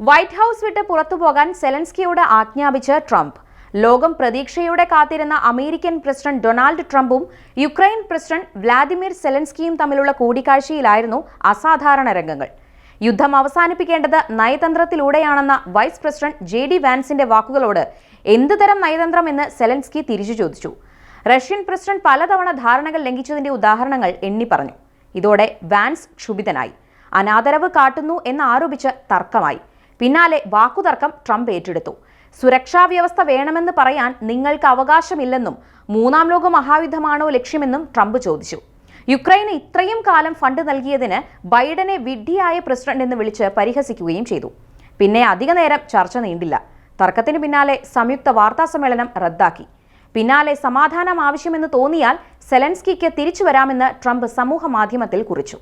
White house വിട്ട് പുറത്തുപോകാൻ സെലൻസ്കിയോട് ആജ്ഞാപിച്ച് Trump. ലോകം പ്രതീക്ഷയോടെ കാത്തിരുന്ന അമേരിക്കൻ പ്രസിഡന്റ് ഡൊണാൾഡ് ട്രംപും യുക്രൈൻ പ്രസിഡന്റ് വ്ളാദിമിർ സെലൻസ്കിയും തമ്മിലുള്ള കൂടിക്കാഴ്ചയിലായിരുന്നു അസാധാരണ രംഗങ്ങൾ. യുദ്ധം അവസാനിപ്പിക്കേണ്ടത് നയതന്ത്രത്തിലൂടെയാണെന്ന വൈസ് പ്രസിഡന്റ് JD വാൻസിന്റെ വാക്കുകളോട് എന്തുതരം നയതന്ത്രം എന്ന് സെലൻസ്കി തിരിച്ചു ചോദിച്ചു. റഷ്യൻ പ്രസിഡന്റ് പലതവണ ധാരണകൾ ലംഘിച്ചതിന്റെ ഉദാഹരണങ്ങൾ എണ്ണിപ്പറഞ്ഞു. ഇതോടെ വാൻസ് ക്ഷുഭിതനായി. അനാദരവ് കാട്ടുന്നു എന്നാരോപിച്ച് തർക്കമായി. പിന്നാലെ വാക്കുതർക്കം ട്രംപ് ഏറ്റെടുത്തു. സുരക്ഷാ വ്യവസ്ഥ വേണമെന്ന് പറയാൻ നിങ്ങൾക്ക് അവകാശമില്ലെന്നും മൂന്നാം ലോക മഹായുദ്ധമാണോ ലക്ഷ്യമെന്നും ട്രംപ് ചോദിച്ചു. യുക്രൈന് ഇത്രയും കാലം ഫണ്ട് നൽകിയതിന് ബൈഡനെ വിഡ്ഢിയായ പ്രസിഡന്റ് എന്ന് വിളിച്ച് പരിഹസിക്കുകയും ചെയ്തു. പിന്നെ അധിക നേരം ചർച്ച നീണ്ടില്ല. തർക്കത്തിന് പിന്നാലെ സംയുക്ത വാർത്താ സമ്മേളനം റദ്ദാക്കി. പിന്നാലെ സമാധാനം ആവശ്യമെന്ന് തോന്നിയാൽ സെലൻസ്കിക്ക് തിരിച്ചു വരാമെന്ന് ട്രംപ് സമൂഹ മാധ്യമത്തിൽ കുറിച്ചു.